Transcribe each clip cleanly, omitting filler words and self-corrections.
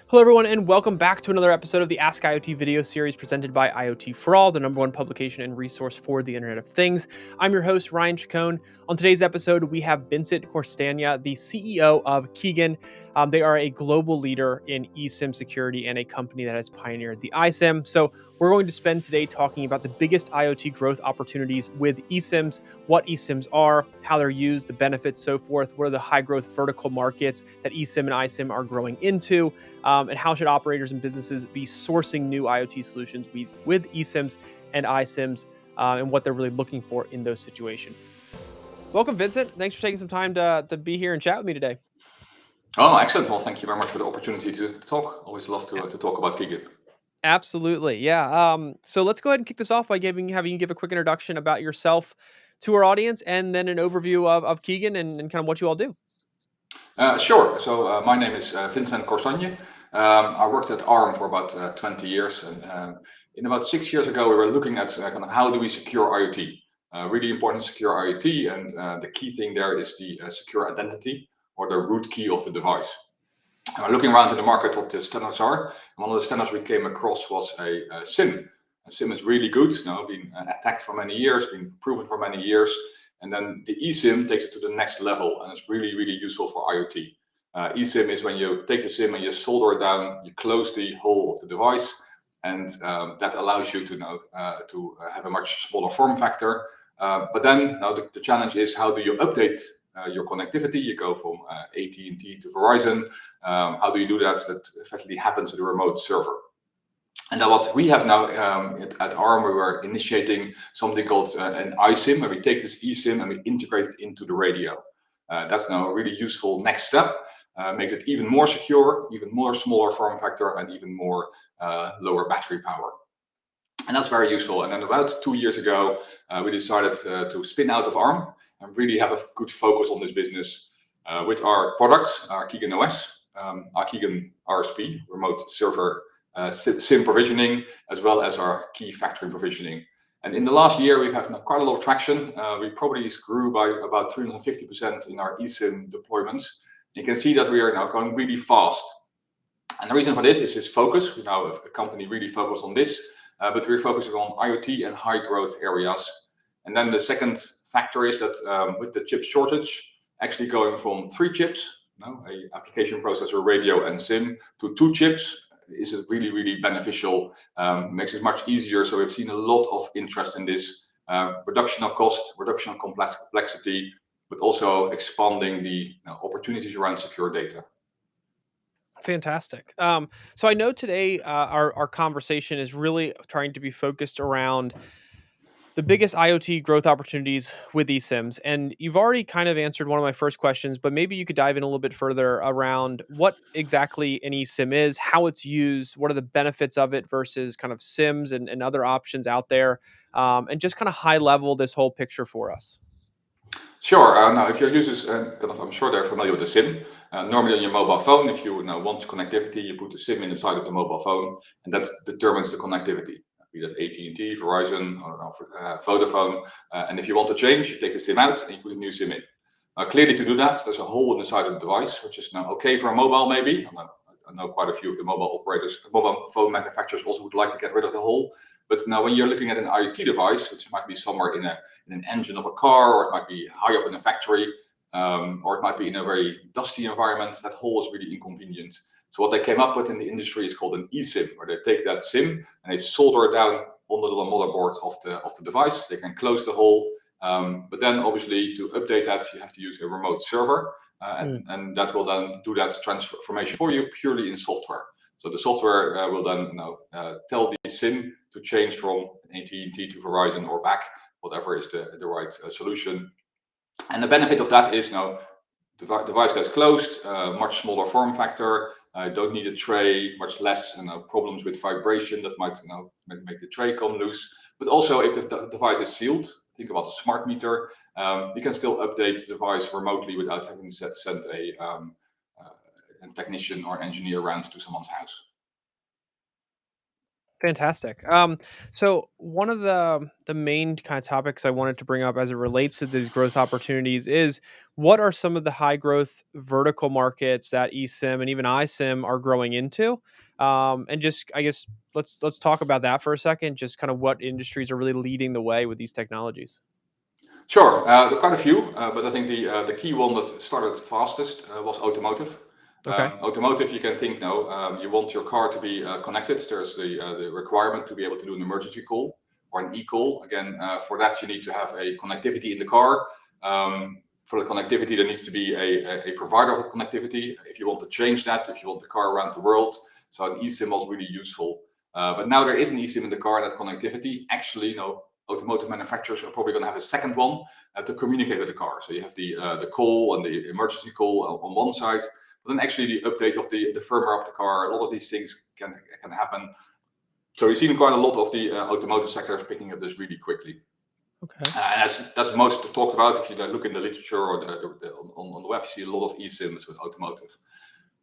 Hello, everyone, and welcome back to another episode of the AskIoT video series presented by IoT For All, the number one publication and resource for the Internet of Things. I'm your host, Ryan Chacon. On today's episode, we have Vincent Korstanje, the CEO of Kigen. They are a global leader in eSIM security and a company that has pioneered the iSIM. So we're going to spend today talking about the biggest IoT growth opportunities with eSIMs, what eSIMs are, how they're used, the benefits, so forth, what are the high growth vertical markets that eSIM and iSIM are growing into, and how should operators and businesses be sourcing new IoT solutions with eSIMs and iSIMs, and what they're really looking for in those situations. Welcome, Vincent. Thanks for taking some time to be here and chat with me today. Oh, excellent. Well, thank you very much for the opportunity to talk. Always love to talk about Kigen. Absolutely. Yeah. So let's go ahead and kick this off by having you give a quick introduction about yourself to our audience, and then an overview of Kigen and kind of what you all do. Sure. So my name is Vincent Korstanje. I worked at ARM for about 20 years, and in about 6 years ago, we were looking at kind of how do we secure IoT. Really important to secure IoT, and the key thing there is the secure identity or the root key of the device. And we're looking around in the market what the standards are. And one of the standards we came across was a SIM. A SIM is really good, been attacked for many years, been proven for many years. And then the eSIM takes it to the next level, and it's really, really useful for IoT. eSIM is when you take the SIM and you solder it down, you close the hole of the device, and that allows you to have a much smaller form factor. But then now the challenge is, how do you update your connectivity? You go from AT&T to Verizon. How do you do that? That effectively happens with a remote server. And then what we have now at ARM, we were initiating something called an iSIM, where we take this eSIM and we integrate it into the radio. That's now a really useful next step. Makes it even more secure, even more smaller form factor, and even more lower battery power. And that's very useful. And then about 2 years ago, we decided to spin out of ARM and really have a good focus on this business with our products, our Kigen OS, our Kigen RSP, remote server SIM provisioning, as well as our key factory provisioning. And in the last year, we've had quite a lot of traction. We probably grew by about 350% in our eSIM deployments. You can see that we are now going really fast. And the reason for this is this focus. We now have a company really focused on this, but we're focusing on IoT and high growth areas. And then the second factor is that with the chip shortage, actually going from 3 chips, a application processor, radio, and SIM, to 2 chips is really, really beneficial. Makes it much easier. So we've seen a lot of interest in this reduction of cost, reduction of complexity, but also expanding the opportunities around secure data. Fantastic. So I know today our conversation is really trying to be focused around the biggest IoT growth opportunities with eSIMs. And you've already kind of answered one of my first questions, but maybe you could dive in a little bit further around what exactly an eSIM is, how it's used, what are the benefits of it versus kind of SIMs and other options out there, and just kind of high level this whole picture for us. Sure. Now, if your users, I'm sure they're familiar with the SIM. Normally on your mobile phone, if you want connectivity, you put the SIM inside of the mobile phone, and that determines the connectivity. Be that AT&T, Verizon, or Vodafone. And if you want to change, you take the SIM out and you put a new SIM in. Now, clearly to do that, there's a hole in the side of the device, which is now okay for a mobile maybe. I know quite a few of the mobile phone manufacturers also would like to get rid of the hole. But now when you're looking at an IoT device, which might be somewhere in an engine of a car, or it might be high up in a factory, or it might be in a very dusty environment, that hole is really inconvenient. So what they came up with in the industry is called an eSIM, where they take that SIM and they solder it down on the little motherboard of the device. They can close the hole, but then obviously to update that, you have to use a remote server, and that will then do that transformation for you purely in software. So the software will then tell the SIM to change from AT&T to Verizon or back, whatever is the right solution. And the benefit of that is now the device gets closed, much smaller form factor. Don't need a tray, much less problems with vibration that might make the tray come loose. But also, if the device is sealed, think about a smart meter, you can still update the device remotely without having to send a technician or engineer around to someone's house. Fantastic. So one of the main kind of topics I wanted to bring up as it relates to these growth opportunities is what are some of the high growth vertical markets that eSIM and even iSIM are growing into? And just I guess let's talk about that for a second. Just kind of what industries are really leading the way with these technologies. Sure, there are quite a few, but I think the key one that started fastest was automotive. Okay. Automotive, you can think now, you want your car to be connected. There's the requirement to be able to do an emergency call or an e-call. Again, for that you need to have a connectivity in the car. For the connectivity, there needs to be a provider of connectivity. If you want to change that, if you want the car around the world, so an eSIM was really useful. But now there is an eSIM in the car, that connectivity. Actually, no, automotive manufacturers are probably going to have a second one to communicate with the car. So you have the call and the emergency call on one side, but then actually the update of the firmware of the car. A lot of these things can happen. So we've seen quite a lot of the automotive sectors picking up this really quickly. Okay. And that's most talked about. If you look in the literature or on the web, you see a lot of eSIMs with automotive.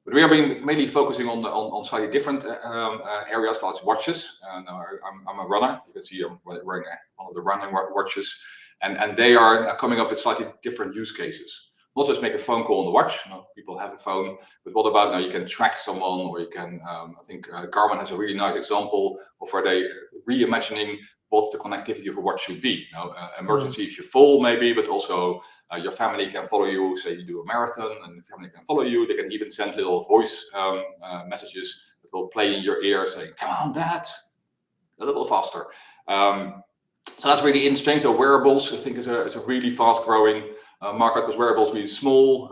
But we are mainly focusing on slightly different areas, like watches. I'm a runner. You can see I'm wearing one of the running watches, and they are coming up with slightly different use cases. Not just make a phone call on the watch. People have a phone, but what about now? You can track someone, or you can. I think Garmin has a really nice example of where they reimagining what the connectivity of a watch should be. Mm, Emergency if you fall, maybe, but also your family can follow you. Say you do a marathon, and the family can follow you. They can even send little voice messages that will play in your ear, saying, "Come on, Dad, a little faster." So that's really interesting. So wearables, I think, is a really fast-growing market, because wearables are really small,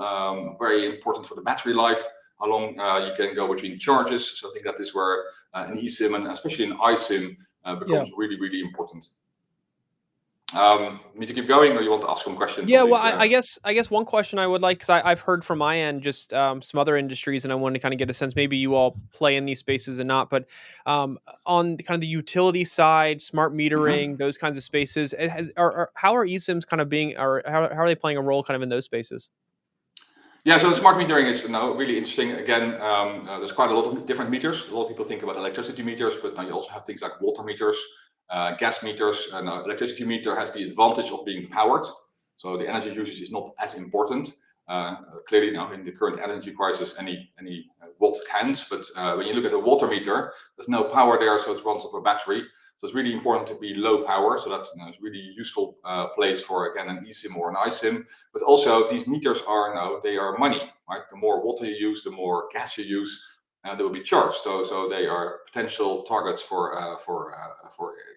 very important for the battery life, how long you can go between charges. So I think that is where an eSIM and especially an iSIM yeah. becomes really, really important. Me to keep going, or you want to ask some questions on Yeah, well, these? I guess one question I would like, because I've heard from my end just some other industries, and I wanted to kind of get a sense. Maybe you all play in these spaces and not, but on the kind of the utility side, smart Mhm. metering, those kinds of spaces, how are eSIMs kind of being, or how are they playing a role kind of in those spaces? Yeah, so smart metering is now really interesting. Again, there's quite a lot of different meters. A lot of people think about electricity meters, but now you also have things like water meters, gas meters. And electricity meter has the advantage of being powered, so the energy usage is not as important. Clearly, now in the current energy crisis, any watt counts. But when you look at a water meter, there's no power there, so it runs off a battery. So it's really important to be low power. So that's it's really useful place for, again, an eSIM or an iSIM. But also these meters are now, they are money, right? The more water you use, the more gas you use, they will be charged. So they are potential targets for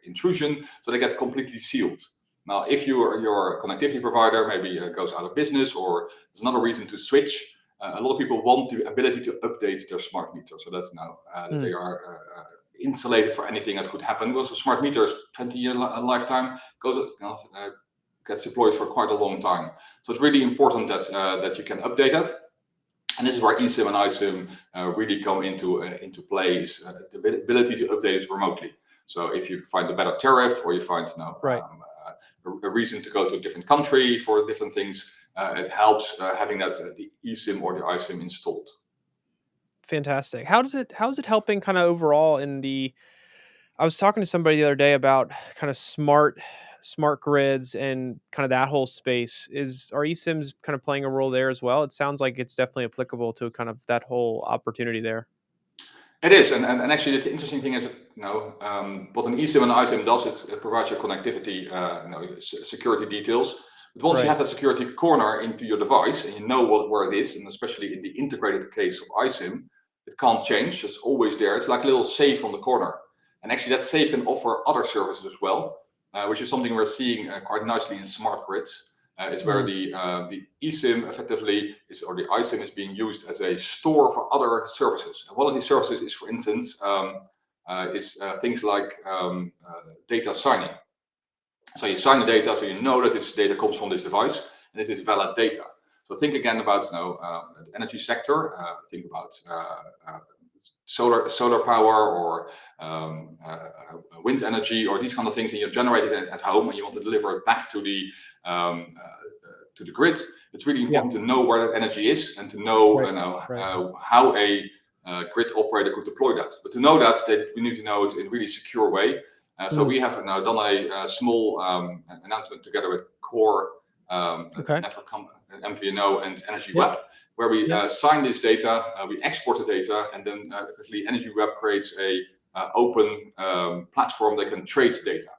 intrusion. So they get completely sealed. Now, if your connectivity provider maybe goes out of business, or there's another reason to switch, a lot of people want the ability to update their smart meter. So that's now that Mm, they are insulated for anything that could happen. Because a smart meter is 20-year lifetime, goes gets deployed for quite a long time. So it's really important that you can update it. And this is where eSIM and iSIM really come into play, is the ability to update it remotely. So if you find a better tariff, or you find right. a reason to go to a different country for different things, it helps having that the eSIM or the iSIM installed. Fantastic. How is it helping kind of overall in the I was talking to somebody the other day about kind of smart grids and kind of that whole space. Are eSIMs kind of playing a role there as well? It sounds like it's definitely applicable to kind of that whole opportunity there. It is, and actually the interesting thing is, what an eSIM and iSIM does, it provides you connectivity, security details. But once you Right. have that security corner into your device, and you know where it is, and especially in the integrated case of iSIM, it can't change. It's always there. It's like a little safe on the corner, and actually that safe can offer other services as well, which is something we're seeing quite nicely in smart grids. Is where Mm, the eSIM effectively is, or the iSIM is being used as a store for other services. And one of these services is, for instance, things like data signing. So you sign the data, so you know that this data comes from this device, and this is valid data. So think again about the energy sector. Think about solar power, or wind energy, or these kind of things, and you're generating it at home, and you want to deliver it back to the grid. It's really yeah. important to know where that energy is, and to know Right. Right. how a grid operator could deploy that. But to know that, we need to know it in a really secure way. So we have now done a small announcement together with Core Okay. Network MVNO and Energy Yep. Web, where we Yep. sign this data, we export the data, and then effectively Energy Web creates a open platform that can trade data.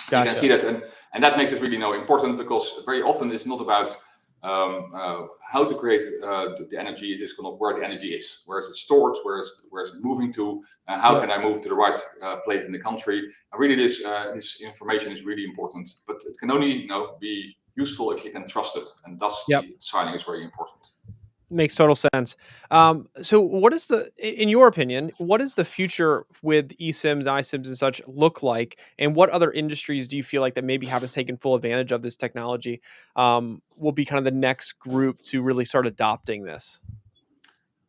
So you can see that, and that makes it really important, because very often it's not about how to create the energy. It is kind of where the energy is, where is it stored, where is it moving to, how can I move to the right place in the country. And really, this information is really important, but it can only be useful if you can trust it, and thus the signing is very important. Makes total sense. So what is in your opinion, what is the future with eSIMs, iSIMs and such look like? And what other industries do you feel like that maybe haven't taken full advantage of this technology will be kind of the next group to really start adopting this?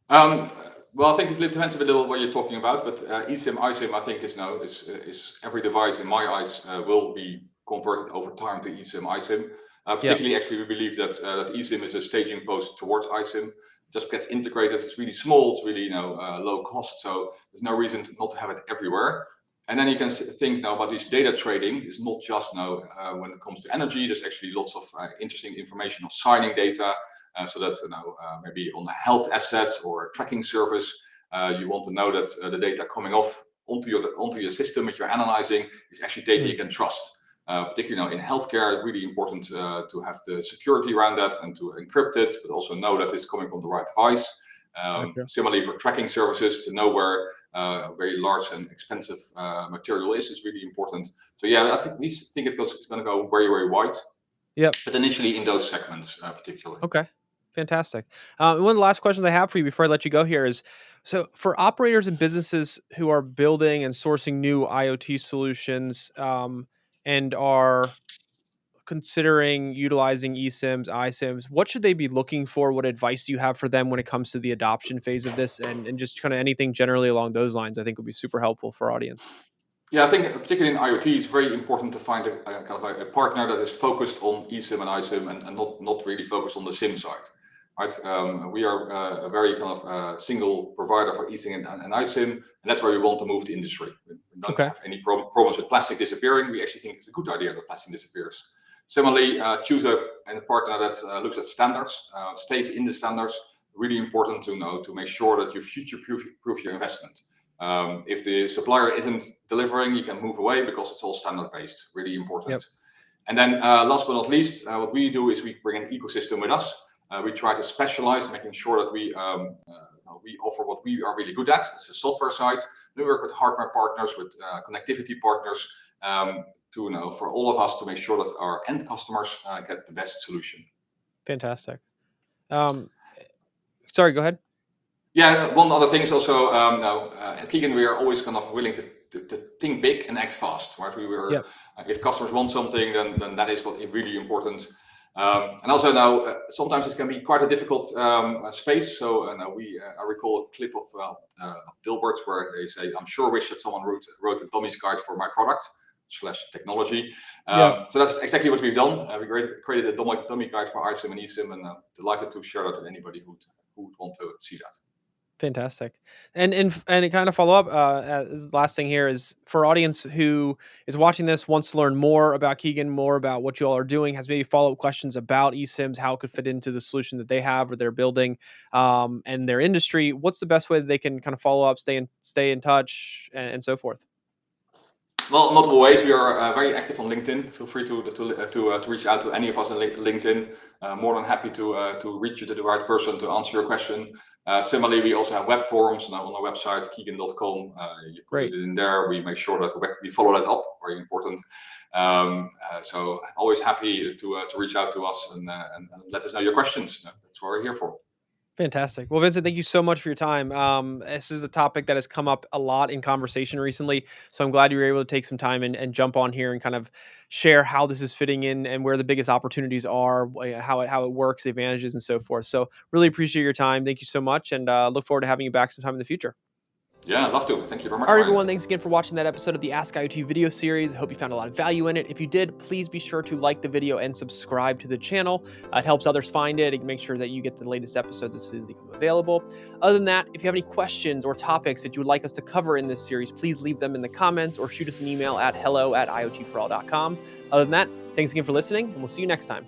Well, I think it depends a bit on what you're talking about, but eSIM, iSIM, I think is every device in my eyes will be converted over time to eSIM, iSIM. Particularly, actually, we believe that eSIM is a staging post towards iSIM. Just gets integrated. It's really small. It's really low cost. So there's no reason not to have it everywhere. And then you can think now about this data trading. It's not just when it comes to energy. There's actually lots of interesting information of signing data. So that's maybe on the health assets or a tracking service. You want to know that the data coming off onto your system that you're analyzing is actually data you can trust. Particularly in healthcare, it's really important to have the security around that and to encrypt it, but also know that it's coming from the right device. Similarly, for tracking services, to know where very large and expensive material is really important. So yeah, I think we think it's going to go very, very wide. Yep. But initially in those segments, particularly. Okay. Fantastic. One of the last questions I have for you before I let you go here is, so for operators and businesses who are building and sourcing new IoT solutions and are considering utilizing eSIMs, iSIMs, what should they be looking for? What advice do you have for them when it comes to the adoption phase of this, and just kind of anything generally along those lines, I think would be super helpful for our audience. Yeah, I think particularly in IoT, it's very important to find a kind of a partner that is focused on eSIM and iSIM and not really focused on the SIM side. Right? We are a very kind of single provider for eSIM and iSIM, and that's where we want to move the industry. We don't have any problems with plastic disappearing. We actually think it's a good idea that plastic disappears. Similarly, choose a partner that looks at standards, stays in the standards. Really important to know to make sure that you future-proof your investment. If the supplier isn't delivering, you can move away because it's all standard-based. Really important. And then last but not least, what we do is we bring an ecosystem with us. We try to specialize, making sure that we offer what we are really good at. It's the software side. We work with hardware partners, with connectivity partners, for all of us to make sure that our end customers get the best solution. Fantastic. Sorry, go ahead. Yeah, one other thing is also at Kigen we are always kind of willing to think big and act fast. Right? We were if customers want something, then that is what is really important. And also now sometimes it can be quite a difficult space. So I recall a clip of Dilbert where they say, "I'm sure wish that someone wrote a dummy's guide for my product." /technology. So that's exactly what we've done. We created a dummy guide for iSIM and eSIM, and delighted to share that with anybody who would want to see that. Fantastic. And to kind of follow up, this last thing here is for audience who is watching this, wants to learn more about Kigen, more about what you all are doing, has maybe follow-up questions about eSIMs, how it could fit into the solution that they have or they're building, and their industry. What's the best way that they can kind of follow up, stay in touch, and so forth? Well, multiple ways. We are very active on LinkedIn. Feel free to reach out to any of us on LinkedIn. More than happy to reach you to the right person to answer your question. Similarly, we also have web forums now on our website, kigen.com. You put it in there. We make sure that we follow that up. Very important. So always happy to reach out to us and let us know your questions. That's what we're here for. Fantastic. Well, Vincent, thank you so much for your time. This is a topic that has come up a lot in conversation recently. So I'm glad you were able to take some time and jump on here and kind of share how this is fitting in and where the biggest opportunities are, how it works, the advantages and so forth. So really appreciate your time. Thank you so much. And look forward to having you back sometime in the future. Yeah, I'd love to. Thank you very much, All right, Ryan. everyone, thanks again for watching that episode of the Ask IoT video series. I hope you found a lot of value in it. If you did, please be sure to like the video and subscribe to the channel. It helps others find it and make sure that you get the latest episodes as soon as they become available. Other than that, if you have any questions or topics that you would like us to cover in this series, please leave them in the comments or shoot us an email at hello@iotforall.com. Other than that, thanks again for listening, and we'll see you next time.